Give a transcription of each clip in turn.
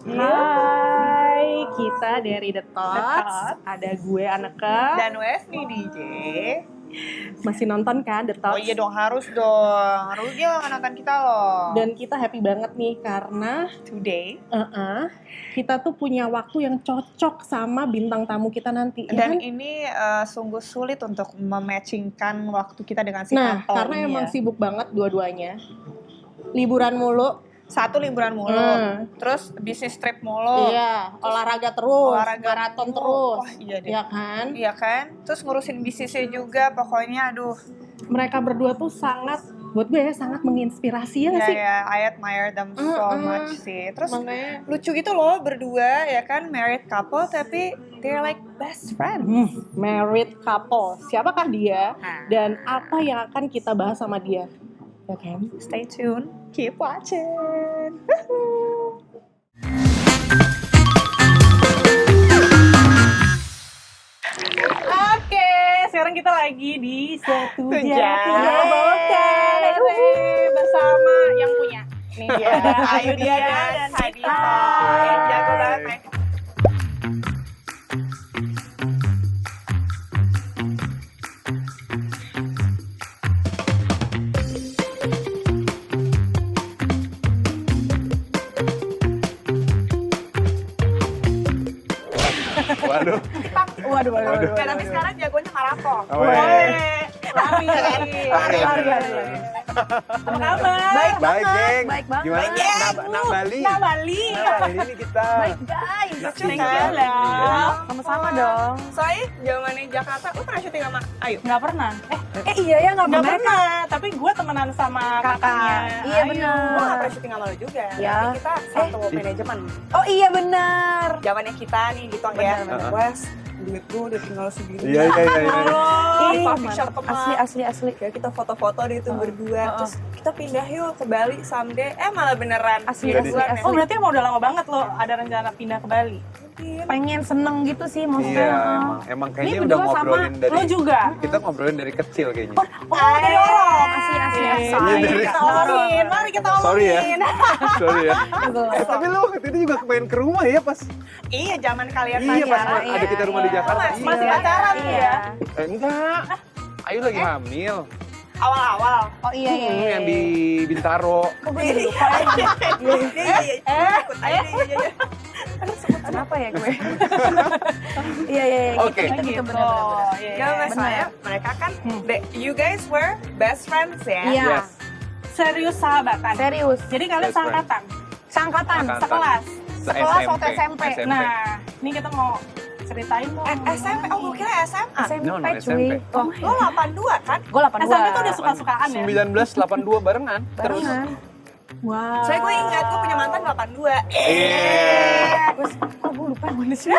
Hai, kita dari The Tots. Ada gue Aneka. Dan Wesni DJ. Masih nonton kan The Tots? Oh iya dong, harus dong. Rugi lah nggak nonton kita loh. Dan kita happy banget nih karena today kita tuh punya waktu yang cocok sama bintang tamu kita nanti. dan kan? ini sungguh sulit untuk mematchingkan waktu kita dengan si Nah, couple karena ini emang ya. sibuk banget dua-duanya. Liburan mulu. Satu liburan mulu, terus bisnis trip mulu. Iya, olahraga terus, olahraga maraton mulu. terus. Wah, iya deh. Iya kan? Iya kan? Terus ngurusin bisnisnya juga, pokoknya aduh. Mereka berdua tuh sangat, buat gue ya, sangat menginspirasi ya nggak Ya, sih? ya, I admire them so much sih. Terus Makanya lucu gitu loh berdua ya kan, married couple tapi they're like best friends. married couple. Siapakah dia Nah. dan apa yang akan kita bahas sama dia? Ya kan? Stay tuned, keep watching. Oke, sekarang kita lagi di Setu Jati Jabokan bersama yang punya. Nih dia, Ayu dia dan Sadito. Jago banget main. Waduh. Waduh. Nah, tapi sekarang jagonya maraton. Oh, iya. Lari. Apa kabar? Baik, geng. Baik banget. Gimana? Nak Bali. Nah, Bali. Nah, ini kita. Guys, Syuting kan? lah. Sama-sama dong. Soalnya zamannya Jakarta, lu pernah syuting sama Ayu? Nggak pernah. Iya ya nggak Nggak pernah. pernah. Tapi gue temenan sama kakaknya. Iya Ayu. benar. Gue gak pernah syuting sama lo juga. Ya. Tapi kita satu manajemen. Oh iya benar. Zamannya kita nih gitu ya. Benar. Wes, duit gue udah tinggal segini. Iya. Oh, Ih, coffee shop kemana? asli. Kayak kita foto-foto deh itu berdua. Terus kita pindah yuk ke Bali someday. Malah beneran. Asli, Bulan asli. Oh berarti emang udah lama banget lo ada rencana pindah ke Bali? Pengen seneng gitu sih maksudnya. Iya, emang kayaknya Ini udah berdua sama ngobrolin dari Lo juga? kita ngobrolin dari kecil kayaknya. Oh dari orang? Asli. Iya, dari- Kita omongin, mari kita omongin. Sorry ya. Sorry ya. Betul. Tapi lu waktu itu juga main ke rumah ya pas Iya, zaman kalian iya pas pacaran. ada kita rumah di Jakarta. Mas- Iya. Masih pacaran tuh ya? Enggak. Ayu lagi hamil. Awal-awal. Oh iya. Yang di Bintaro. Kok gue jadi lupa ya? Iya. Kenapa ya gue? Iya. Oke. Gitu benar. Oh iya. Gak masalah, mereka kan, you guys were best friends ya? Iya. Yes. Serius sahabatan? Serius. Jadi kalian Best friend. seangkatan? Sangkatan. Angkatan. Sekelas? Sekelas waktu SMP. Nah, ini kita mau ceritain dong. SMP, oh gue kira SMA. SMP No, cuy. SMP. Oh, Lo 82 kan? gue 82. SMP tuh udah suka-sukaan ya? 1982 barengan. Terus. Barengan. Wow. Soalnya gue ingat, gue punya mantan 82. Iya. Kok gue lupa yang mana sih?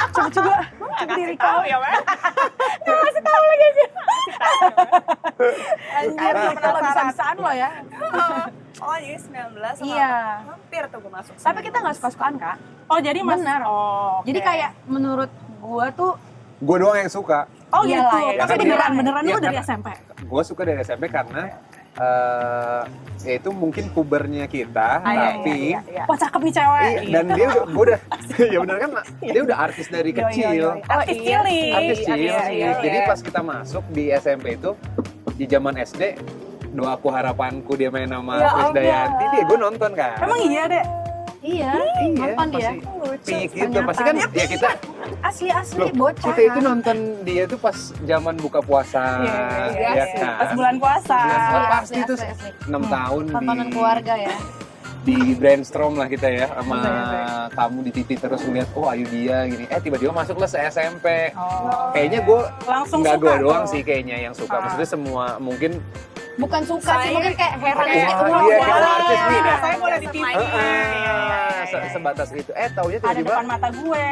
Coba. Gak kasih tau ya, Mas. Anjir, kalau bisa-bisaan lo ya. Oh, jadi 19 sama Iya. hampir tuh gue masuk. Tapi kita nggak suka-sukaan, Kak. Oh jadi mas? Benar. Oh, Jadi oke. kayak menurut gua tuh Gue doang yang suka. Oh Iyalah, gitu. ya, Tapi kan beneran iya, lu dari kan. SMP? Gue suka dari SMP karena ya itu mungkin pubernya kita, tapi Wah cakep nih cewek. iya, dan dia udah, gue udah, ya benar kan, dia udah artis dari Iya, kecil, Artis cilik. artis cilik. Iya. Jadi pas kita masuk di SMP itu, di zaman SD, doaku harapanku dia main sama Ya Chris Allah. Dayanti, dia gue nonton kan. Emang iya deh. iya, nonton dia. Pik gitu, pasti kan ya kita, Asli loh, bocah. kita itu nonton dia tuh pas zaman buka puasa, Iya, ya iya. kan. Pas bulan puasa. Bulan puasa. Asli, Pasti itu asli. 6 tahun Tontonan di keluarga ya. di brainstorm lah kita ya sama Iya. kamu di TV terus ngeliat oh Ayu dia gini tiba-tiba masuklah se SMP Oh. kayaknya gue Langsung nggak suka gue doang tuh. sih kayaknya yang suka maksudnya semua mungkin Bukan suka sih, Saya- mungkin kayak heran Kayak, gitu. iya, Wah, kayak wah, artis nih, wah. Saya boleh di TV. sebatas itu taunya Ada tiba-tiba depan mata gue.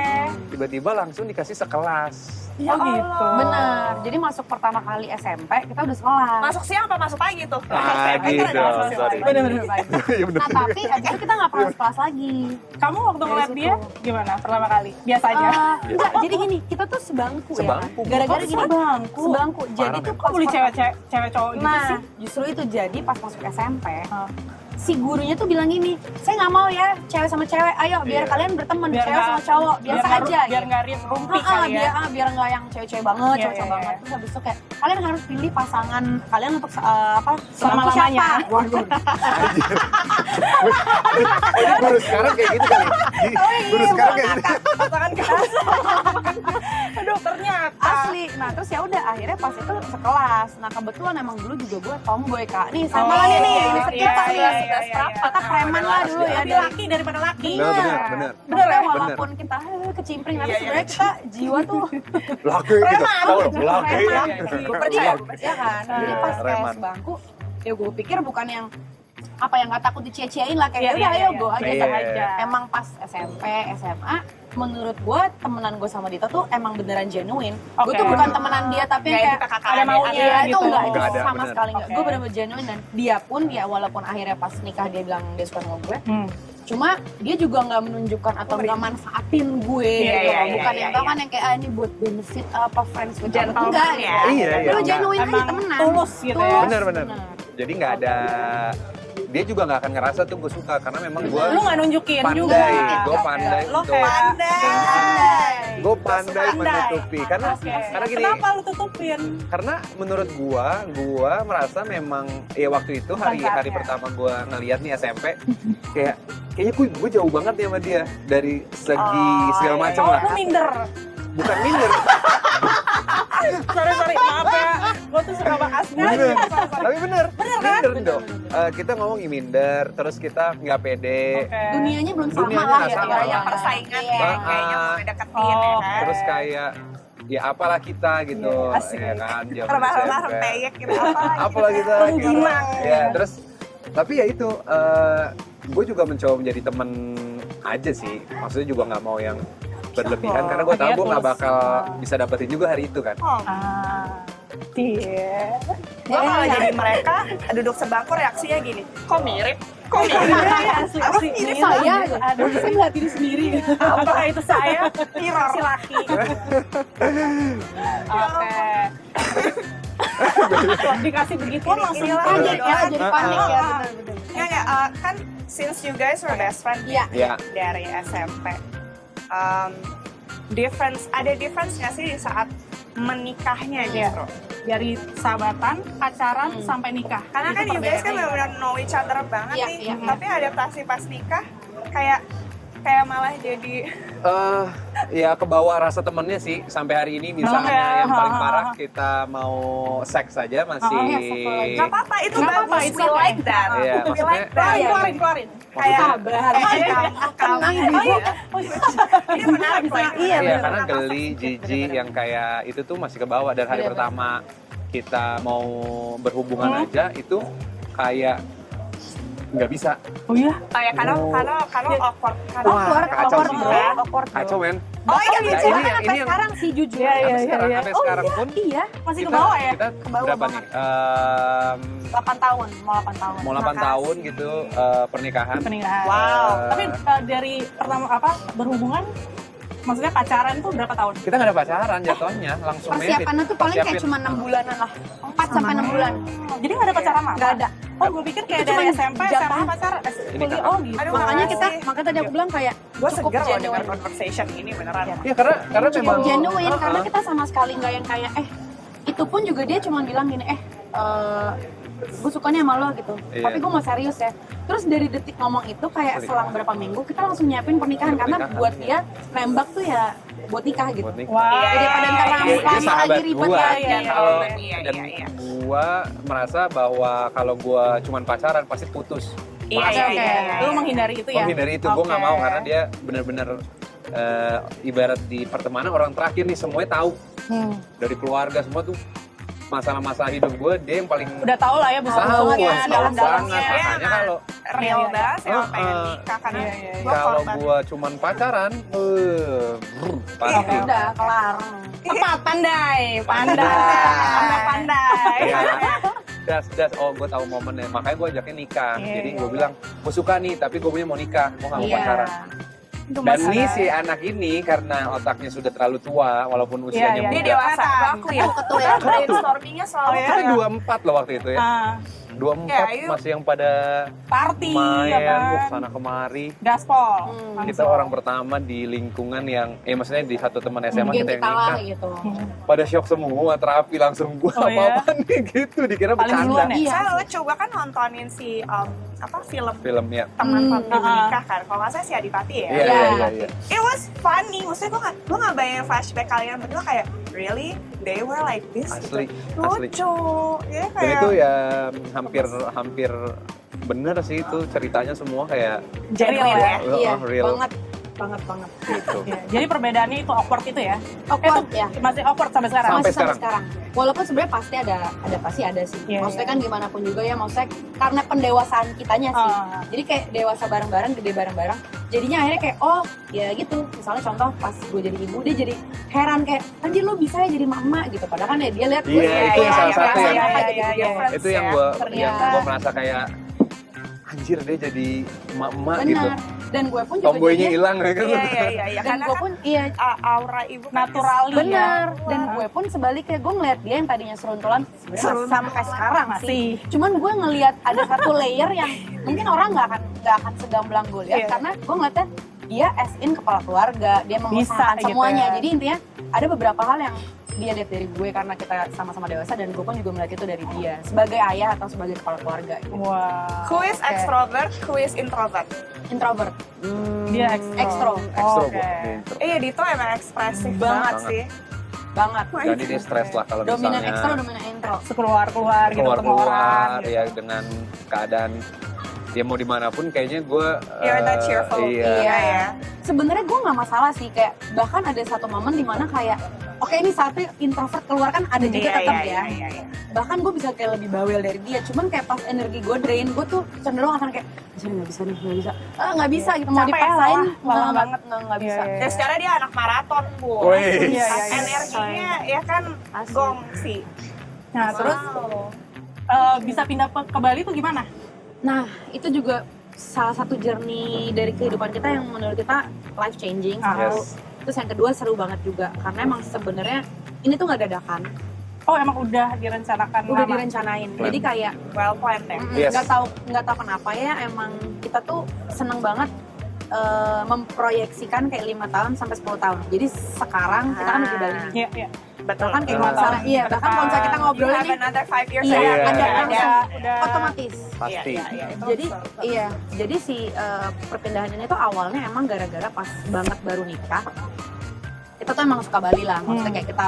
tiba-tiba langsung dikasih sekelas Oh gitu. Bener, jadi masuk pertama kali SMP, kita udah sekolah. Masuk siang apa masuk pagi tuh? Pagi Kan ada dong, masuk sorry. pagi. Bener-bener pagi. ya bener Nah tapi abis itu kita nggak pernah sekelas lagi. Kamu waktu Dari ngeliat situ. dia gimana pertama kali? Biasa aja. Enggak, jadi gini, kita tuh sebangku, Sebangku. ya. Gara-gara Oh, gini, sebangku. Jadi Parah, tuh men. Kok beli cewek cowok gitu Nah, sih? justru itu jadi pas masuk SMP, si gurunya tuh bilang gini, saya nggak mau ya cewek sama cewek, ayo biar Iya. kalian berteman, Biar cewek nggak- sama cowok, biasa aja. Biar nggak rumpi kali ya. Biar nggak yang cewek-cewek banget, Iya, cowok-cowok iya, banget. iya. Terus habis itu kayak kalian harus pilih pasangan kalian untuk Selama-lamanya. siapa? Waduh. Guru sekarang kayak gitu kali. Guru sekarang kayak gitu. Pasangan kamu. Aduh, ternyata. Asli. Nah terus ya udah akhirnya pas itu sekelas. Nah kebetulan emang dulu juga gue tomboy kak. Nih sama Oh, lah nih iya, ini kita iya, nih iya, sudah iya, seberapa. iya. Kita preman lah dulu ya. Lebih laki daripada laki. Bener, bener. Bener ya, Bener. walaupun kita kecimpring, tapi Iya, iya. sebenarnya kita jiwa tuh Laki gitu. Tahu loh, laki. preman. Iya, Percaya, ya kan. Jadi pas kayak Preman. sebangku, ya gue pikir bukan yang apa yang nggak takut dicie-ciein lah Iya, kayak udah iya, ayo iya. go aja. Iya. aja. Emang pas SMP, SMA, menurut gue temenan gue sama Dita tuh emang beneran genuine. Gue Oke. tuh bukan temenan dia tapi yang Kayak kayak kita kakak ada maunya iya, itu gitu. enggak, itu Nggak ada, sama bener. sekali enggak. Oke. Gue bener-bener genuine dan dia pun ya walaupun akhirnya pas nikah dia bilang dia suka sama gue. Cuma dia juga nggak menunjukkan atau nggak manfaatin gue Iya, gitu. iya, Bukan iya, yang iya. tau kan yang kayak ini buat benefit apa friends with Gentleman enggak ya. Iya, iya, Lu enggak. genuine aja Emang temenan. tulus gitu ya. Tulus, Bener, bener. Jadi nggak ada, dia juga nggak akan ngerasa tuh gue suka karena memang gue Lu nggak nunjukin juga. pandai, gue pandai Lo untuk kayak gue pandai menutupi karena Oke. karena gini, Kenapa lu tutupin? karena menurut gua merasa memang ya waktu itu hari saatnya. pertama gua ngeliat nih SMP kayaknya gue jauh banget nih sama dia dari segi segala macam Oh, lah, lu minder. bukan minder. Sorry, maaf ya. Gue tuh suka bahas Bener. Tapi bener kan? dong. Kita ngomongin minder, terus kita nggak pede. Oke. Dunianya belum sama Dunianya lah nggak ya. sama. Yang persaingan Iya. kayaknya mau deketin Oh, ya kan. Terus kayak ya apalah kita gitu, Iya, asik. ya kan. zaman Rebah-rebah SMP. rempeyek gitu apa Apalah kita gitu. Rengginang. Ya terus tapi ya itu gue juga mencoba menjadi temen aja sih. Maksudnya juga nggak mau yang berlebihan karena gue tahu Akhirnya gue nggak tulus. bakal bisa dapetin juga hari itu kan. Iya. Gue kalau jadi mereka duduk sebangku reaksinya gini, kok mirip? Kok mirip? Asli, Apa asli. mirip Saya, Aduh, saya melihat diri sendiri. apakah itu saya? Mirror. Si laki. Oke. Wah, dikasih begitu langsung Inilah Kaget ya, doang. jadi panik ya. Nggak, kan since you guys were best friend Iya. Ya. dari SMP, ada difference nggak sih di saat menikahnya Iya. justru? dari sahabatan, pacaran sampai nikah. Karena kan Itu you guys kan perbedaannya. benar-benar know each other banget Iya, nih, iya. tapi adaptasi pas nikah kayak malah jadi Ya ke bawah rasa temennya sih sampai hari ini misalnya Oke. yang paling parah kita mau seks saja masih nggak apa-apa, itu Nggak apa-apa, bagus, it's we okay. like that, Iya, we maksudnya- like that. Keluarin. Kayak Tenang, oh iya, Oh, iya. ini menarik loh ini. Iya, Iya, bener. karena geli, jijik yang kayak itu tuh masih ke bawah dari hari Iya, pertama kita mau berhubungan aja itu kayak nggak bisa. Oh iya. Kayak karena awkward, karena Awkward, kacau awkward sih, bro. men. Awkward, bro. Kacau men. oh iya Ya, gitu. ini Sampai yang sekarang sih jujur. Iya, iya, sampai sekarang pun Iya, Masih ke kita- bawah ya? Kita bawah berapa banget. nih? 8 tahun, mau 8 tahun. Mau 8 tahun gitu pernikahan. Pernikahan. Wow. Tapi dari pertama berhubungan, maksudnya pacaran tuh berapa tahun? Kita nggak ada pacaran jatuhnya, langsung married. Persiapannya tuh paling kayak Persiapin. cuma 6 bulanan lah. 4 sampai 6 bulan. Jadi nggak ada pacaran lama? Nggak ada. Oh, gue pikir kayak Itu dari cuma SMP, jatah. SMA pacaran. Ini Kuliah, kakak. oh gitu. Aduh, Makanya kita, makasih. makanya tadi aku bilang kayak Gue cukup seger loh dengar genuine. conversation ini beneran. Ya karena Cukup memang genuine karena kita sama sekali nggak yang kayak itu pun juga dia cuma bilang gini gue sukanya sama lo gitu, Iya. tapi gue mau serius ya. Terus dari detik ngomong itu kayak selang berapa minggu kita langsung nyiapin pernikahan karena Pernikahan, buat iya. dia nembak tuh ya buat nikah gitu. buat nikah. Wow. Daripada ntar Dia lama sahabat lagi ribet gua. lagi. Iya, Kalau iya, dan iya, iya. gua merasa bahwa kalau gua cuman pacaran pasti putus. Iya, Oke, iya, oke. iya, iya. Lu menghindari itu ya? Menghindari itu gua nggak Oke. mau karena dia benar-benar ibarat di pertemanan orang terakhir nih semuanya tahu dari keluarga semua tuh masalah-masalah hidup gua dia yang paling Udah tau lah ya tahu, busuk-busuknya, tahu banget. dalam-dalamnya. Makanya kalau Real banget ya Heeh. pengen nikah karena Iya, iya, iya. gue kalau korban. gua cuman pacaran, pasti. Ya udah kelar. Tepat, pandai. Pandai. Ya, das, oh gue tahu momennya, makanya gue ajaknya nikah. Iya, Jadi iya, gue iya. bilang, gue suka nih, tapi gue punya mau nikah, gue gak mau Iya. pacaran. Itu Dan masalah. nih si anak ini karena otaknya sudah terlalu tua, walaupun usianya Iya, Dia muda. dewasa, aku ya. Ketua ya. Brainstormingnya selalu Oh, ya? Kan 24 loh waktu itu ya. Ah, 24 ayo. masih yang pada Party main, ya kan. sana kemari. Gaspol. Kita orang pertama di lingkungan yang, maksudnya di satu teman SMA Mungkin kita yang kita lah nikah. gitu. Pada shock semua, terapi langsung gua Oh, iya? apa-apaan nih gitu, dikira Paling bercanda. duluan ya? Iya. Saya lucu bahkan nontonin si film Filmnya. teman papi Hmm. nikah kan. Kalau nggak salah si Adipati ya. Iya. It was funny. Maksudnya gue nggak bayangin flashback kalian berdua kayak really they were like this. Asli, gitu. asli. Lucu. Ya Dan kayak itu ya hampir bener sih itu ceritanya semua kayak Genuine ya. Iya, real banget. gitu. Iya, jadi perbedaannya itu awkward itu ya. Awkward Itu ya. masih awkward sampai sekarang. Sampai Masih sampai sekarang. sekarang. Walaupun sebenarnya pasti ada sih. Iya, Maksudnya kan gimana pun juga ya, maksudnya karena pendewasaan kitanya sih. Jadi kayak dewasa bareng-bareng, gede bareng-bareng. Jadinya akhirnya kayak oh ya gitu. Misalnya contoh pas gue jadi ibu, dia jadi heran kayak anjir lo bisa ya jadi mama gitu. Padahal kan ya dia lihat gue Iya, itu yang salah satu iya, yang iya, iya. itu yang gua Ternyata. merasa kayak anjir dia jadi emak-emak gitu. benar. Dan gue pun juga Tomboynya jadinya- hilang gitu. iya. Dan Karena gue kan pun iya aura ibu kan Naturally ya. bener. Dan gue pun sebaliknya gue ngeliat dia yang tadinya seruntulan sebenarnya Seruntulan. sampai sekarang sih. Masih. Cuman gue ngeliat ada satu layer yang mungkin orang nggak akan segamblang gue lihat Iya. karena gue ngeliatnya dia as in kepala keluarga, dia mengusahakan gitu semuanya. ya. Jadi intinya ada beberapa hal yang dia lihat dari gue karena kita sama-sama dewasa dan gue pun juga melihat itu dari dia sebagai ayah atau sebagai kepala keluarga. Gitu. Wow. who is extrovert, who is introvert. Introvert. Dia Ekstro. Ekstro Oke. gua. Dia intro. Iya, Dito emang ekspresif Banget. banget sih. Banget. Jadi dia stres lah kalau Dominan misalnya ekstro, dominan intro. Keluar-keluar gitu ketemu orang. keluar Gitu. ya dengan keadaan ya mau dimanapun kayaknya gue You're not cheerful. iya. Iya ya. Sebenarnya gue nggak masalah sih, kayak bahkan ada satu momen dimana kayak oke ini saatnya introvert keluar kan ada juga tetap ya. Iya. Bahkan gue bisa kayak lebih bawel dari dia, cuman kayak pas energi gue drain, gue tuh cenderung akan kayak nggak bisa nggak bisa gitu, mau Capek, dipaksain lelah banget. nggak bisa. Iya, iya. Dan sekarang dia anak maraton, Bu. Wih. Iya, iya. Energinya ya kan Asli. gong sih. Nah, terus Wow. bisa pindah ke Bali tuh gimana? Nah itu juga salah satu journey dari kehidupan kita yang menurut kita life changing. Satu. Yes. Terus yang kedua seru banget juga karena emang sebenarnya ini tuh nggak dadakan, Oh, emang udah direncanakan udah lama? direncanain. Plan. Jadi kayak Well planned ya. Yes. nggak tahu kenapa ya emang kita tuh seneng banget memproyeksikan kayak 5 tahun sampai 10 tahun. Jadi sekarang kita kan udah di Bali nih. Iya, iya. Betul. Bahkan kayak Lima misalnya tahun iya ke bahkan kalau misalnya kita You ngobrol have ini another 5 years iya Iya. ada Ada. Udah. otomatis. Pasti. Iya, itu Jadi betul. iya, jadi si perpindahan ini tuh awalnya emang gara-gara pas banget baru nikah. Kita tuh emang suka Bali lah, maksudnya kayak kita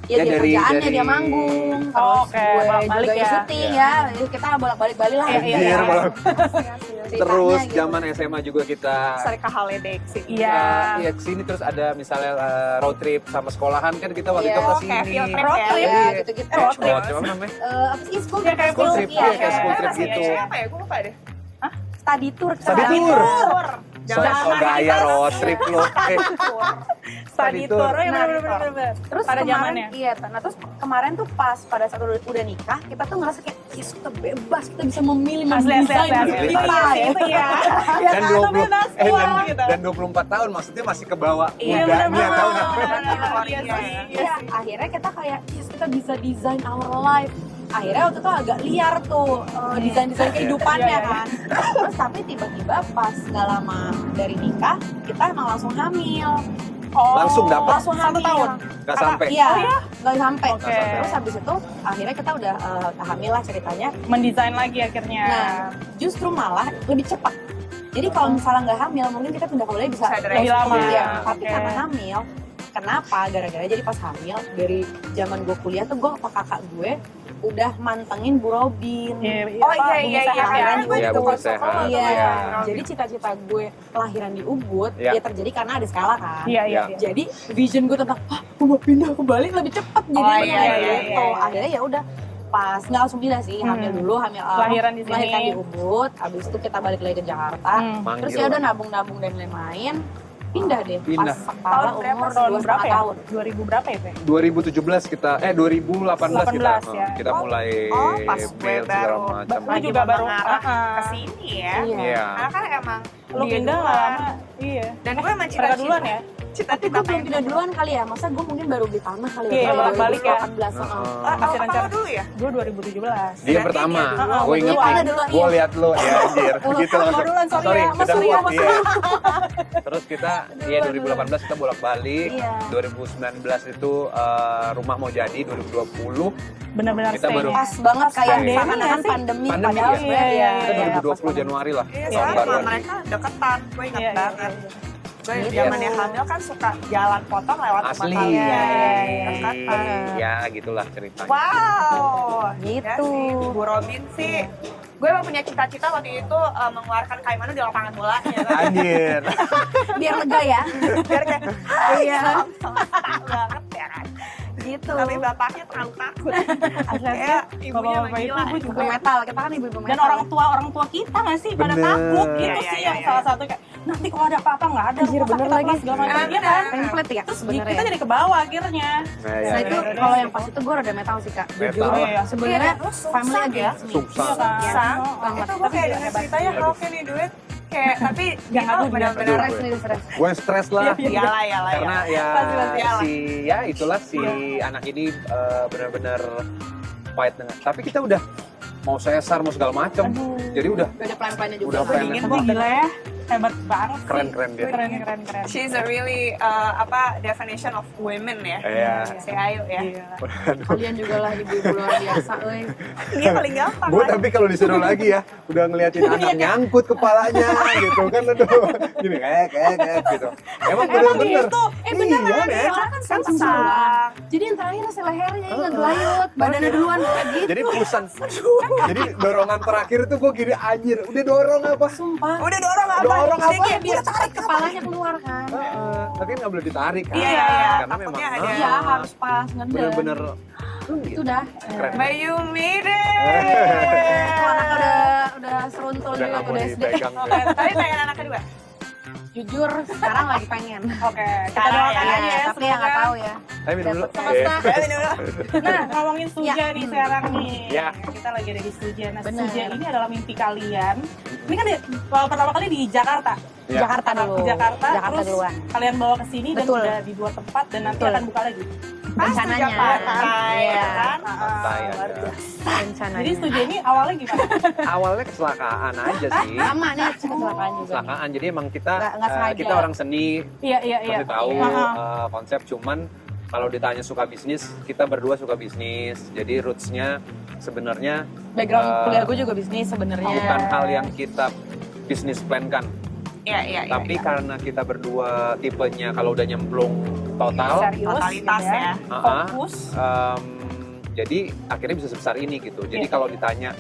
Ya, dia dari- kerjaannya dari- dia manggung, terus Oke, gue bolak-balik juga ya. syuting Iya. ya, kita bolak-balik Bali lah. Iya, iya, Anjir, iya. malah. Ceritanya Terus gitu. zaman SMA juga kita sering ke holiday ke sini. Iya. iya kesini terus ada misalnya road trip sama sekolahan kan kita waktu Iya. itu ke Oh, sini. kayak field trip Road ya. trip. Ya, gitu-gitu. Road trip. Apa namanya? Apa sih school Ya, kayak School trip, iya, iya, kayak school trip Masih gitu. Apa ya? Gue lupa deh. study tour. Study kita. tour. So Jangan gaya road trip lo. Study tour. tour. Oh, iya, Nah, bener. Terus Pada kemarin, zamannya. iya, nah terus kemarin tuh pas pada saat udah nikah, kita tuh ngerasa kayak yes, kita bebas, kita bisa memilih Asli, mendesain asli, hidup asli. kita Iya, ya. itu ya. Dan 20 gitu. dan 24 tahun maksudnya masih ke bawah Iya, mudanya bener-bener. tahu nggak? Iya, Iya, akhirnya kita kayak yes, kita bisa desain our life. Akhirnya waktu itu agak liar tuh desain-desain kehidupannya Iya, iya. kan. Terus tapi tiba-tiba pas nggak lama dari nikah, kita emang langsung hamil. Oh, Langsung dapat. Langsung 1 hamil. tahun. Nggak sampai. Iya, Oh, iya? nggak sampai. Oke. Terus habis itu akhirnya kita udah hamil lah ceritanya. Mendesain lagi akhirnya. Nah, justru malah lebih cepat. Jadi kalau misalnya nggak hamil, mungkin kita pindah ke Bali bisa Bisa lebih lama. Iya. Tapi Oke. karena hamil, kenapa? Gara-gara jadi pas hamil dari zaman gue kuliah tuh gue sama kakak gue udah mantengin Bu Robin. Iya, Oh apa, iya Bumi iya iya. Sehat Sehat. ya. Karena gue Iya, juga Bumi suka Sehat. banget Iya, sama Robin. jadi cita-cita gue kelahiran di Ubud Iya. ya terjadi karena ada skala kan. Iya, iya. Iya. Jadi vision gue tentang, gue mau pindah ke Bali lebih cepat jadinya iya, iya, gitu. iya, iya. Akhirnya ya udah pas nggak langsung pindah sih, hamil dulu, hamil Lahiran di sini. melahirkan di Ubud, abis itu kita balik lagi ke Jakarta. Hmm. Terus ya udah nabung-nabung dan lain-lain, pindah deh. Pindah. Pas skala Tahun berapa? umur Tahun 2,5 berapa ya? tahun. 2000 berapa ya, Teh? 2017 kita 2018 kita 18 ya. kita mulai pas gue build segala baru macam. Lu lagi juga baru mengarah uh-uh. ke sini ya. Iya. Iya. Karena kan emang Lu dia pindah nggak duluan. lama. Iya. Dan gue emang Mereka cita-cita duluan ya? Cita-cita Gue belum pindah duluan kali ya, masa gue mungkin baru beli tanah kali Iya, ya. bolak-balik ya. 2018. Masih rencana. Kalau dulu ya? Gue 2017. Dia yang pertama, gue inget Duluan, nih, duluan, gue iya. lihat lo, ya anjir, gitu Gue langsung. duluan, sorry ya. Mas, beda sorry ya, buat Mas. dia. Terus kita, ya 2018 kita bolak-balik, Iya. 2019 itu rumah mau jadi, 2020 Benar-benar Kita stay baru- nya. Pas banget kayak Pandemi seakan-akan nggak sih? pandemi, Pandemi, padahal iya. sebenarnya Iya, kita iya, 2020 Januari lah, Iya, tahun soalnya sama baruan. mereka deketan, gue inget Iya, iya, banget. Gue Gitu. zamannya hamil kan suka jalan potong lewat rumah Asli. kalian. Iya, iya, Deketan. Ya gitulah ceritanya. Wow, Gitu. Ya sih, Bu Robin sih. Gue emang punya cita-cita waktu itu mengeluarkan Kaimanu di lapangan bola, ya kan? Anjir. Biar lega ya. Biar kayak, Iya. banget ya kan? Gitu. Tapi bapaknya terlalu takut. Asli Kayak ibunya bapak-bapak emang itu gila. gue Ibu juga. metal, kita kan ibu-ibu metal. Dan orang tua kita nggak sih pada Bener. takut gitu Iya, sih iya, yang iya. salah satu kayak nanti kalau ada apa-apa nggak ada Anjir, rumah sakit bener apa lagi. segala macam Ah, iya kan. pamflet ya Terus sebenarnya. kita jadi ke bawah akhirnya. Nah, Nah itu Iya. kalau yang pas itu gue rada metal sih kak. Metal. Jujur. Iya. Sebenarnya Iya, lu susah family ya. against me. Susah. Iya kan? Susah. Banget. Itu gue kayak Tapi denger hebat. ceritanya how can you do it? Kayak, tapi Yang itu aduh, benar-benar aduh. Stres nih, stres. Gue stres lah. Iyalah, iyalah. Karena ya Pasti, si ya itulah si anak ini benar-benar fight dengan. Tapi kita udah mau sesar mau segala macam. Jadi udah Udah plan-plannya juga. Udah plan. Tapi gila ya, hebat banget sih. keren-keren dia. Keren. She's a really definition of women ya. Iya. Si Ayu ya. Iya. Kalian juga lah ibu-ibu luar biasa, euy. Dia paling gampang. Gue kan? tapi kalau disuruh lagi ya, udah ngeliatin anak nyangkut kepalanya gitu kan, aduh, gini kayak gitu. Emang bener-bener. gitu. Beneran, Iya, men. orang kan Kan sama pesang. Jadi yang terakhir si lehernya ini ngegelayut, badannya duluan kayak gitu. Jadi pusan. Jadi dorongan terakhir tuh gue gini anjir, udah dorong apa? Sumpah. Udah dorong apa? Dorong apa? Sedikit, Biar udah tarik kepalanya keluar kan. Tapi nggak boleh ditarik kan? Iya, iya. Karena memang Takutnya ada- Iya, harus pas ngendel. bener-bener Itu dah. keren. But you made Tuh anaknya it. udah seruntul Udah juga nggak tuh mau udah SD. dipegang. Tapi pengen anak kedua. Jujur sekarang lagi pengen. Oke, kita Cara doakan ya, aja ya. Tapi ya nggak tahu ya. Ayo minum dulu. Dapet sama Stan. Ini dulu. Nah, ngomongin Suja Ya. nih sekarang nih. Ya. Kita lagi ada di Suja. Nah, Bener. Suja ini adalah mimpi kalian. Ini kan pertama kali di Jakarta. Ya. Jakarta dulu. Di Jakarta, Jakarta terus duluan. kalian bawa ke sini dan Betul. udah di 2 tempat dan nanti Betul. akan buka lagi. Pas tuh Rencananya. Jakarta, Iya. ya kan? Santai Luar aja. biasa. Rencananya. Jadi Suja ini awalnya gimana? Awalnya kecelakaan aja sih. sama nih kecelakaan juga. Kecelakaan. Jadi emang kita Nggak sengaja. kita orang seni Iya. pasti tahu Iya. konsep, cuman kalau ditanya suka bisnis, kita berdua suka bisnis. Jadi rootsnya sebenarnya Background Eh, kuliah gue juga bisnis sebenarnya. bukan hal yang kita bisnis plan kan. Iya, iya, iya. Tapi karena kita berdua tipenya kalau udah nyemplung total, Serius, Totalitas gitu ya. Fokus. jadi akhirnya bisa sebesar ini gitu. Jadi Iya. kalau ditanya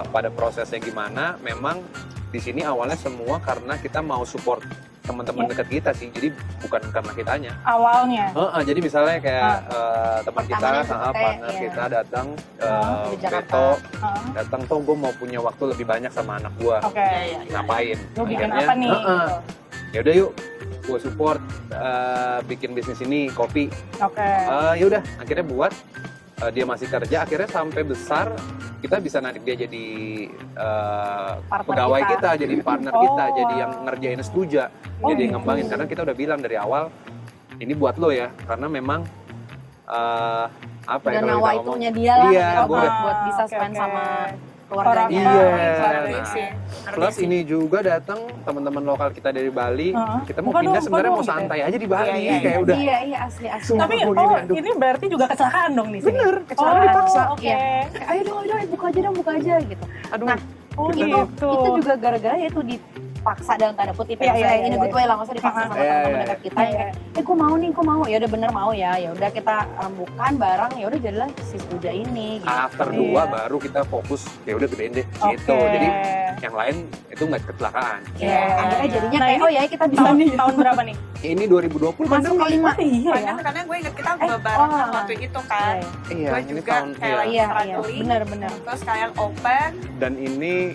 pada prosesnya gimana, memang di sini awalnya semua karena kita mau support teman-teman Iya. dekat kita sih. Jadi bukan karena kitanya. Awalnya. Jadi misalnya kayak teman kita, Pertamanya tuh kayak, partner iya. kita datang, di Jakarta. Beto Heeh. datang tuh gue mau punya waktu lebih banyak sama anak gue. Oke. Iya, iya, iya. Ngapain? Lo bikin Akhirnya, apa nih? ya udah yuk, gue support bikin bisnis ini kopi. Oke. Ya udah, akhirnya buat. Dia masih kerja, akhirnya sampai besar kita bisa narik dia jadi Partner pegawai kita. kita, jadi partner Oh, kita, jadi wow. yang ngerjain setuja, Oh, jadi gitu. ngembangin. Karena kita udah bilang dari awal, ini buat lo ya, karena memang apa ya Dan kalau nawa kita ngomong, itunya dia lah Iya, gitu, gua- buat bisa Oke, spend oke. sama Orang keluarganya. Iya. Ngerti Nah, sih. Ngerti plus sih. ini juga datang teman-teman lokal kita dari Bali, Heeh. kita mau Buka pindah dong, sebenarnya buka mau dong, santai aja di Bali, Iya, iya, kayak udah. Iya, iya asli asli. Sumpah. Tapi Gua gini, aduh. ini berarti juga kecelakaan dong di sini. Bener, kecelakaan Oh, dipaksa. Oke. Iya. Kayak, ayo dong, buka aja dong, buka aja gitu. Aduh, Nah, Oh Kita- gitu. Itu juga gara-gara ya itu dipaksa dalam tanda kutip Iya, ya, iya, ini iya, gue iya. tuh lah, nggak usah dipaksa sama Iya, teman-teman iya. dekat kita yang kayak, gue mau nih, gue mau, ya udah bener mau ya udah kita bukan barang, ya udah jadilah si Suja ini. Gitu. after Iya. 2 baru kita fokus, ya udah gedein deh, Oke. gitu. Jadi yang lain itu nggak kecelakaan. Ya, akhirnya jadinya Nah, kayak ini oh ya kita bisa tahun, nih. tahun berapa nih? Ini 2020 kan? Masuk kelima. Iya ya. Karena gue inget kita Eh, barengan oh. waktu itu kan. Iya, Gue ini juga tahun kayak lagi Iya, iya, struggling. benar-benar. Terus kalian open. dan ini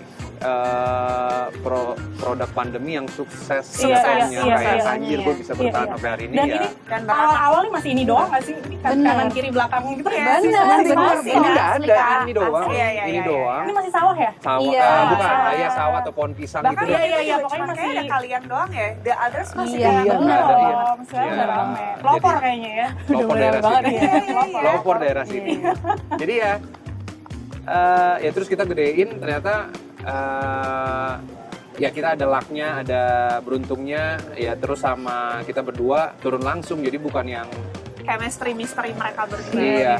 produk pandemi yang sukses Iya, sebetulnya. iya, Kayak iya, anjir iya, gue bisa bertahan iya. sampai hari ini Dan ya. ini Dan bakal awal-awal nih masih ini doang nggak sih? Ini Bener. kanan kiri belakang gitu. Iya, Bener, masih bener. masih. Ini nggak Asli, ada, Kak. ini doang. Asli. Iya, iya, Ini iya, doang. Ini masih sawah ya? Sawah, Iya. bukan, Sawah. kayak sawah atau pohon pisang Bahkan gitu. Iya, ini iya, juga pokoknya cuma kayak masih- ada kalian doang ya. The others masih Iya, kayak bener. Nggak ada, iya. Misalnya Iya. udah rame. Jadi- Pelopor kayaknya ya. Pelopor daerah banget sini. ya. Iya, iya, iya. Pelopor daerah sini. Jadi ya, ya terus kita gedein ternyata ya kita ada lucknya, ada beruntungnya, ya terus sama kita berdua turun langsung, jadi bukan yang chemistry misteri mereka berdua. Iya.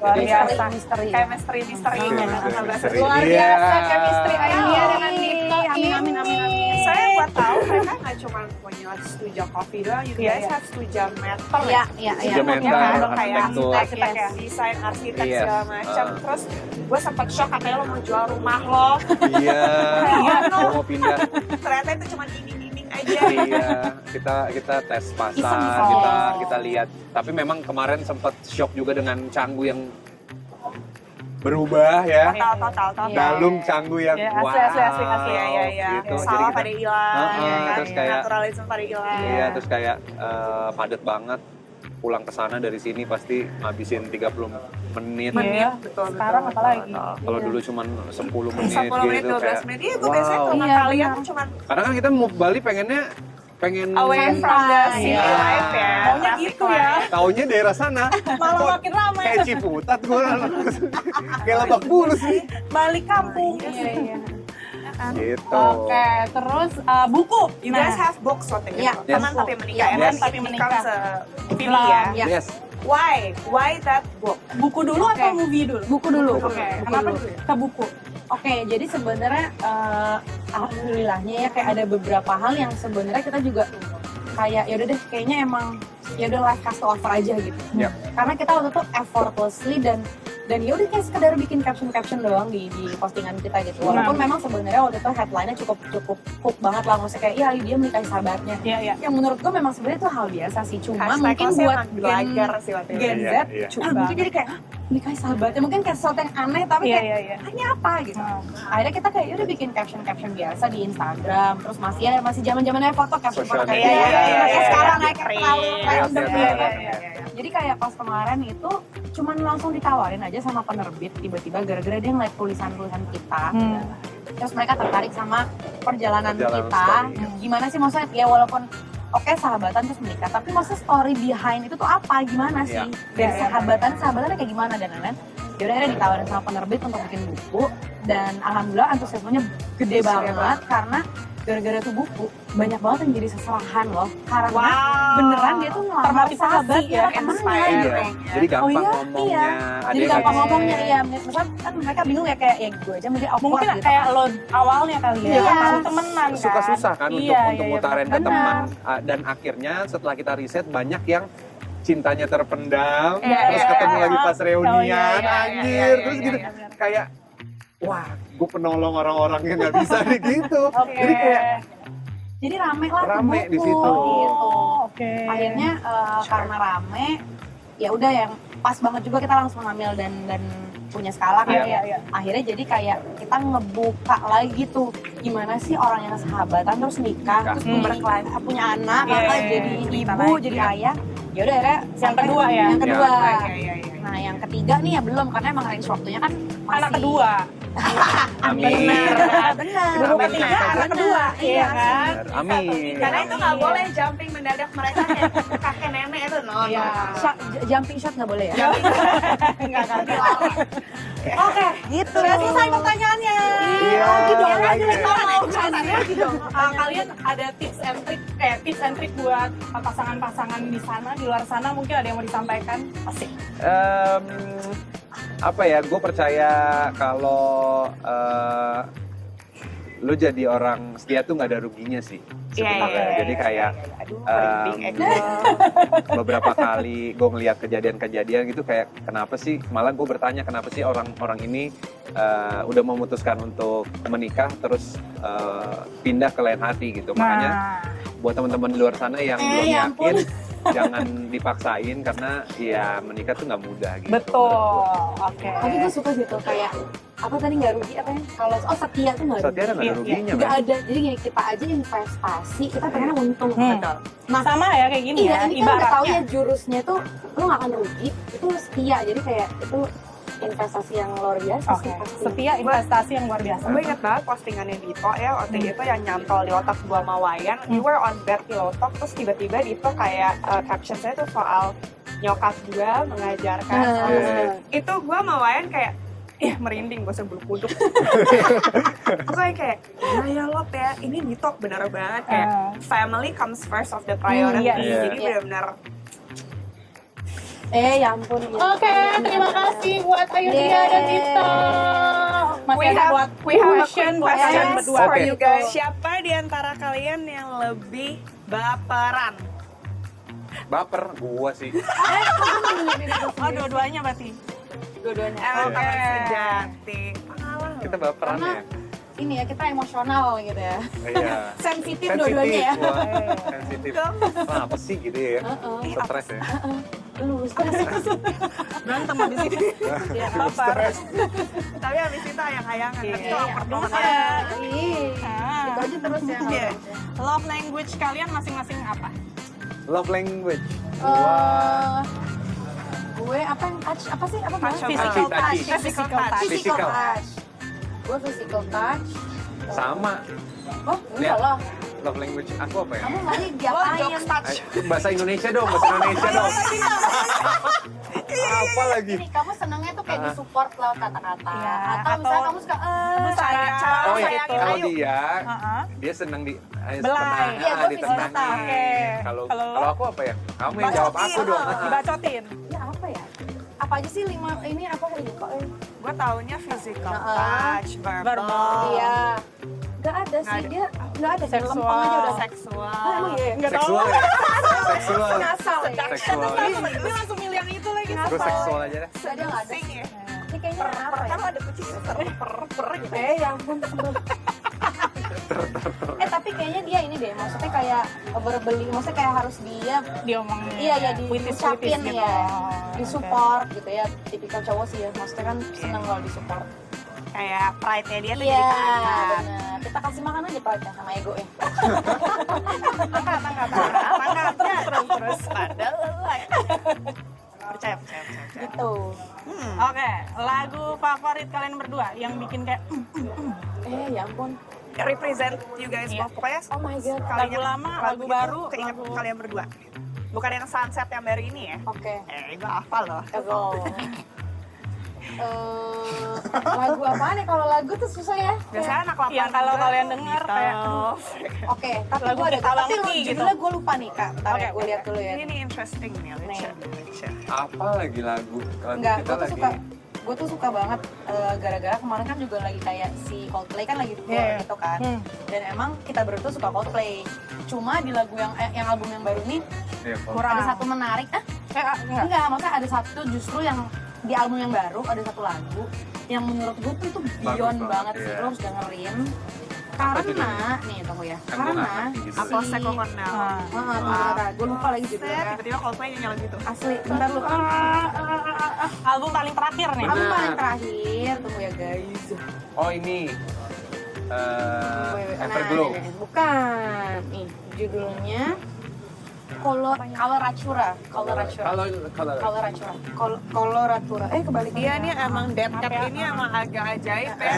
Luar Jadi- biasa. Misteri. Chemistry misterinya Misteri. luar Iya. biasa chemistry Ainia dengan Amin. Nipto. Amin, amin, amin, amin. Saya buat tahu mereka nggak cuma punya studio coffee doang, you Iya, guys iya. have studio metal Iya, iya, iya. Studio metal, kayak arsitektur. arsitek ya, desain arsitek Iya. segala macam. Terus gue sempat shock katanya lo mau jual rumah lo, Iya, Iya, mau pindah. ternyata itu cuma iming-iming aja. Iya, kita tes pasar, Iseng-iseng. kita lihat. Tapi memang kemarin sempat shock juga dengan Canggu yang berubah ya. Tahu. Iya. Galung Canggu yang Iya, wow. asli, Iya, iya, iya. Gitu. Jadi Sawah kita- pada hilang, Heeh, ya kan? terus kayak- Naturalisme pada hilang. Iya, terus kayak padat banget. Pulang ke sana dari sini pasti ngabisin 30 menit. Iya. Betul, Sekarang betul, apalagi? betul. Kalau dulu cuma 10 menit 10 menit, gitu 12 kayak. menit. Iya, gue biasanya ke rumah Iya, kalian benar. tuh cuma Karena kan kita mau Bali pengen away from the city Iya. life ya. Maunya Traffic gitu ya. life. taunya daerah sana. Malah Kok makin ramai. kayak Ciputat gue. Kayak Lebak Bulus nih. Balik kampung. Iya, iya. Gitu. Oke, terus buku. You guys have books waktu itu. Iya. Teman tapi menikah. Iya, And teman then tapi it menikah. becomes a film ya. Iya. Yes. Why? Why that book? Buku dulu Oke. atau movie dulu? Buku dulu. Oke, kenapa dulu? Ke buku. Oke, jadi sebenarnya alhamdulillahnya ya kayak ada beberapa hal yang sebenarnya kita juga kayak ya udah deh kayaknya emang ya udah life cast offer aja gitu. Yap. Karena kita waktu itu effortlessly dan ya udah kayak sekedar bikin caption doang di postingan kita gitu. Walaupun memang sebenarnya waktu itu headline-nya cukup hook banget lah, maksudnya kayak iya dia menikahi sahabatnya. Iya, iya. Yang menurut gue memang sebenarnya itu hal biasa sih, cuma Hashtag mungkin hostnya buat emang belajar sih waktu itu. Gen Z Iya, iya. mungkin jadi kayak "Hah, menikahi sahabatnya mungkin kayak sesuatu yang aneh tapi Iya, kayak iya, iya. hanya apa gitu. Akhirnya kita kayak udah bikin caption biasa di Instagram, terus masih zaman-zamannya foto caption Social kayak media. kayak Iya, iya, sekarang iya. naik terlalu Iya, random iya, gitu. iya, Jadi kayak pas kemarin itu cuman langsung ditawarin aja sama penerbit tiba-tiba gara-gara dia ngeliat tulisan-tulisan kita. Terus mereka tertarik sama perjalanan Perjalanan kita. story. Gimana sih maksudnya ya walaupun oke sahabatan terus menikah, tapi maksudnya story behind itu tuh apa? Gimana sih? Iya. Dari sahabatannya kayak gimana dan lain-lain. Yaudah akhirnya ditawarin sama penerbit untuk bikin buku dan alhamdulillah antusiasmenya gede banget karena gara-gara tuh buku banyak banget yang jadi seserahan loh karena Wow. beneran dia tuh ngelamar Termotivasi sahabat ya, temennya inspired. gitu. Iya. Jadi gampang Oh iya, ngomongnya. iya. Ada Jadi yang gampang kayak- ngomongnya iya, misalnya kan mereka bingung ya kayak ya gue aja mungkin awkward Mungkin gitu. kayak lo awalnya kali ya, Iya. baru temenan kan. Susah-susah kan Iya, untuk iya, mutarin ke benar. teman. Dan akhirnya setelah kita riset banyak yang cintanya terpendam, Iya, terus iya, ketemu iya. lagi pas Oh, reunian, iya, iya, anjir, iya, terus iya, gitu iya, kayak wah, gue penolong orang-orang yang nggak bisa nih gitu. Oke. Jadi kayak Jadi rame lah tuh Rame buku di situ. gitu. Oke. Akhirnya karena rame ya udah yang pas banget juga kita langsung hamil dan punya skala kan Iya, ya. iya, iya. Akhirnya jadi kayak kita ngebuka lagi tuh gimana sih orang yang sahabatan terus nikah, terus punya anak, Iya, kakak iya, jadi iya. ibu, Lagi. jadi ayah. Ya udah akhirnya Yang kedua ya? Yang kedua. Iya, iya, iya. Nah, yang ketiga nih ya belum karena emang range waktunya kan masih Anak kedua. amin. Benar. Baru ketiga, anak kedua. Iya kan? Amin. Karena itu nggak boleh jumping mendadak mereka kayak kakek nenek itu no. Iya. Jumping shot nggak boleh ya? Enggak ngerti lah. Oke, gitu. Sudah selesai pertanyaannya. Iya, Lagi dong, lagi. lagi dong. Kalian ada tips and trick buat pasangan-pasangan di sana, di luar sana mungkin ada yang mau disampaikan? Asik. Apa ya, gue percaya kalau lu jadi orang setia tuh nggak ada ruginya sih sebenarnya. iya, Jadi kayak Aduh, Em, big ego. beberapa kali gue ngeliat kejadian-kejadian gitu kayak kenapa sih, malah gue bertanya kenapa sih orang-orang ini udah memutuskan untuk menikah terus pindah ke lain hati gitu. Makanya buat teman-teman di luar sana yang belum ya yakin, jangan dipaksain karena ya menikah tuh nggak mudah gitu. Betul. Oke. Tapi gue suka gitu kayak apa tadi nggak rugi apa ya? Kalau setia tuh nggak Setia rugi. nggak ada ruginya, Nggak men. ada. Jadi gini, kita aja investasi, kita pengen untung. Betul. Nah, sama ya kayak gini Iya, ya, ini kan udah tahu ya ibaratnya. jurusnya tuh lu nggak akan rugi, itu setia. Jadi kayak itu investasi yang luar biasa Oke, sih pasti. setia investasi yang luar biasa. Gue inget banget postingannya Dito ya waktu itu yang nyantol di otak gua sama Wayan. We were on bed pillow talk, terus tiba-tiba Dito kayak caption-nya tuh soal nyokap gua mengajarkan soal itu gua sama Wayan kayak merinding gue sebelum kuduk. Pokoknya kayak ya lo ya ini Dito bener banget kayak family comes first of the priority. Iya. Jadi benar-benar Ya ampun. Oke, terima kasih buat Ayudhya dan Dito. Masih ada buat we have a question quick buat kalian question berdua. for Oke. you guys. Siapa di antara kalian yang lebih baperan? Baper gua sih. Oh, dua-duanya berarti. Dua-duanya. Emang Iya. teman sejati. Pengalaman. Kita baperan Karena ya. ini ya kita emosional gitu ya. Iya. Sensitif dua-duanya ya. Wah, sensitif. Wah, apa sih gitu ya? Stres ya. Lu stres. Berantem habis ini. Ya, Baper. Tapi habis itu ayang-ayangan. Tapi itu Iya. awkward Terus banget. ya, Ih, itu aja terus ya. Iya. love language kalian masing-masing apa? Love language. Gue apa yang touch apa sih apa Touch. Physical touch. Touch. Physical touch. Physical. touch. Gue physical touch. Sama. Oh enggak lah. Love language aku apa ya? Kamu maunya Lo diapain? jokes touch. Bahasa Indonesia dong, bahasa Indonesia dong. Apa lagi? Ini kamu senangnya tuh kayak disupport lewat kata-kata. Iya, Atau misalnya kamu suka Cara Oh ya, sayangin kalau Ayu. dia Heeh. dia senang di Belai. Iya, gua ditenangin. physical. Oke. Kalau Kalau- kalau aku apa ya? Kamu yang jawab aku dong. Dibacotin. ya apa ya? Apa aja sih 5 ini apa gue lupa. Gue taunya physical Heeh. touch, verbal, Iya. Gak ada sih ada. dia, gak ada. Seksual. Lempeng aja udah. seksual. Oh, emang iya. Enggak tahu. Seksual ya? Seksual. Ngasal ya. Seksual. Dia langsung milih yang itu lagi. Terus seksual aja deh. Ada nggak ada? Sing ya. Ini kayaknya apa ya? Kan ada kucing per gitu. Ya ampun. Tapi kayaknya dia ini deh, maksudnya kayak verbally, maksudnya kayak harus dia Diomongin. iya ya Puitis-puitis diucapin gitu. ya, disupport gitu ya, tipikal cowok sih ya, maksudnya kan seneng kalau disupport. Kayak pride-nya dia tuh Iya, jadi keangkat. benar. Kita kasih makan aja Pak sama ego ya. Angkat-angkatnya terus padahal lelah. Percaya. Gitu. Oke, lagu favorit kalian berdua yang bikin kayak Ya ampun. Represent you guys Iya. both. Pokoknya Oh my god. lagu lama, lagu baru, keinget lagu- kalian berdua. Bukan yang sunset yang baru ini ya. Oke. Gue hafal loh. Ego. Lagu apa nih? Kalau lagu tuh susah ya. Biasanya anak 80 Yang kalau kalian dengar kayak, Oke, tapi Lagu gue ada. kita Tapi Bangki gitu. judulnya gue lupa nih kak. Ntar Oke, gue lihat dulu ya. Ini interesting nih, Alicia. Apa lagi lagu? Lagu Enggak, kita gue tuh lagi. suka. Gue tuh suka banget gara-gara kemarin kan juga lagi kayak si Coldplay kan lagi tour Iya. gitu kan. Dan emang kita berdua suka Coldplay. Cuma di lagu yang album yang baru ini Iya, kalau- kurang. ada satu menarik. Enggak. Enggak, maksudnya ada satu justru yang di album yang baru ada satu lagu yang menurut gue tuh itu beyond banget, banget sih, iya. lo harus dengerin. Apa Karena, judulnya? nih tunggu ya, Kan gua karena nggak ngerti judulnya. Apa Seko Cornell? gue lupa lagi judulnya. Tiba-tiba Coldplay nyanyi lagu itu. Asli, bentar lu. Album paling terakhir nih. Album Benar. paling terakhir, tunggu ya guys. Oh ini. Nah, Everglow. ini, bukan. Nih, judulnya Coloratura. Coloratura. Kebalik. Dia nih emang Dead Cat ini emang agak ajaib ya.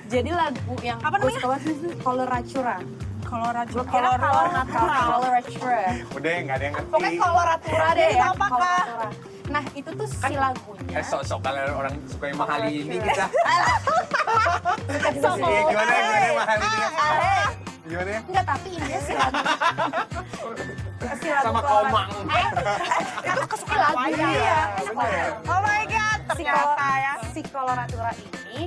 Jadi lagu yang Apa gue namanya? suka banget Coloratura. Coloratura. Gue kira color natural. Coloratura. Udah nggak ada yang ngerti. Pokoknya Coloratura deh Jadi ya. apa, Kak? Coloratura. Nah, itu tuh si lagunya. Sok-sok kalian orang suka yang mahal ini kita. Sama. Iya gimana yang mahal ini? Gimana ya? Enggak, tapi ini si lagu. Si lagu Sama Coloratura. Komang. Itu kesukaan lagunya. Iya, Enak bener. banget. Oh my god, Si ternyata ya. Si Coloratura ini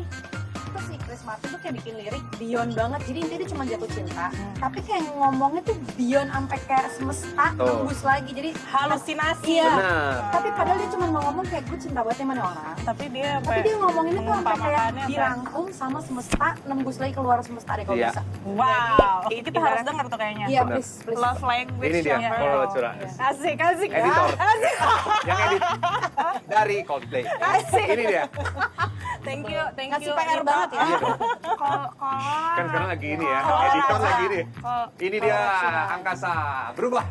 itu si Chris Martin tuh kayak bikin lirik beyond banget. Jadi intinya dia cuma jatuh cinta, tapi kayak ngomongnya tuh beyond sampai kayak semesta nembus lagi. Jadi halusinasi. Iya. Benar. Tapi padahal dia cuma mau ngomong kayak gue cinta banget sama nih orang. Tapi dia Tapi dia ngomonginnya tuh sampai kayak mengumpamakannya dirangkum sama semesta, nembus lagi keluar semesta deh kalau Iya. bisa. wow, Itu kita harus ibarat- denger tuh kayaknya. Iya, Benar. please, please. Love language Ini dia yang kalau curang. Asik, asik. Editor. Asik. Yang edit dari Coldplay. Ini dia. Thank you, thank Ngasih you. PR banget ya. Iya dong. Kalau Kan sekarang lagi ini ya. Kalau Editor curang. lagi ini. kalau- Ini dia angkasa berubah.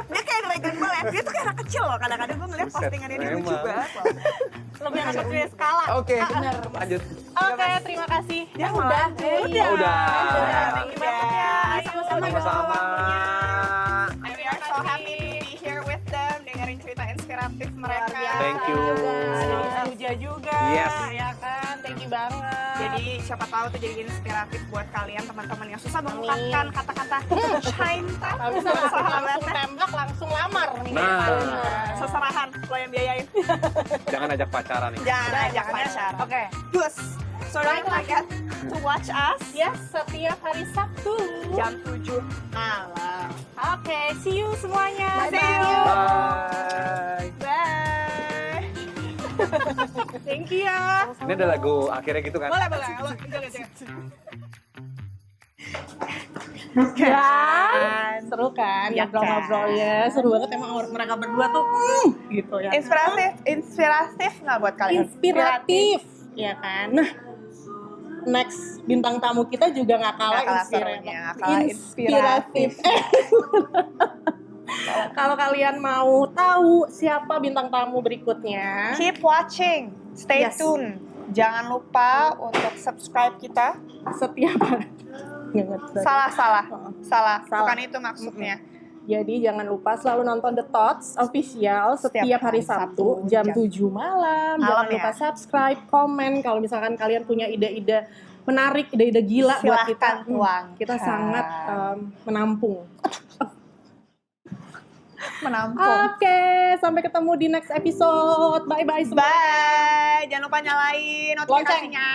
dia kayak Dragon Ball ya, dia tuh kayak anak kecil loh. Kadang-kadang gue ngeliat Buset, postingannya dia lucu memang. banget loh. Lebih anak kecil dari skala. Oke. Bener. Lanjut. Oke, terima kasih. Ya udah. Udah. Oh, udah. Thank you banget ya. Sama-sama dong. Sama-sama. And we are so happy to be here with them, dengerin cerita inspiratif mereka. Thank you. Jadi Suja juga. Yes. Ya kan, thank you banget. Jadi siapa tahu tuh jadi inspiratif buat kalian teman-teman yang susah mengungkapkan kata-kata cinta. kalau bisa langsung tembak, langsung lamar nih. Nah. Seserahan lo yang biayain. Jangan ajak pacaran nih. Jangan ajak pacar. Oke. Plus, so don't forget to watch us Yes, setiap hari Sabtu. jam 7 malam. Oke, see you semuanya. See you. Bye. Bye. Thank you ya. Ini ada lagu akhirnya gitu kan? Boleh, boleh. Lo, jangan. Kan? Seru kan? Ya Ngobrol-ngobrolnya seru banget emang mereka berdua tuh gitu ya. Inspiratif nggak buat kalian? Inspiratif, ya kan? Nah, next bintang tamu kita juga nggak kalah Nggak kalah inspiratif. serunya, nggak kalah inspiratif. Kalau kalian mau tahu siapa bintang tamu berikutnya, Keep watching, stay Yes. tune. Jangan lupa untuk subscribe kita. setiap hari. Nggak ngerti. Salah. Salah. Bukan itu maksudnya. Jadi jangan lupa selalu nonton The Thoughts Official setiap hari Sabtu jam 7 malam. Jangan Malam lupa ya. subscribe, komen kalau misalkan kalian punya ide-ide menarik, ide-ide gila buat kita. Silahkan tuangkan. Kita sangat menampung. Menampung. Oke, sampai ketemu di next episode. Bye-bye semua. Bye. Jangan lupa nyalain notifikasinya.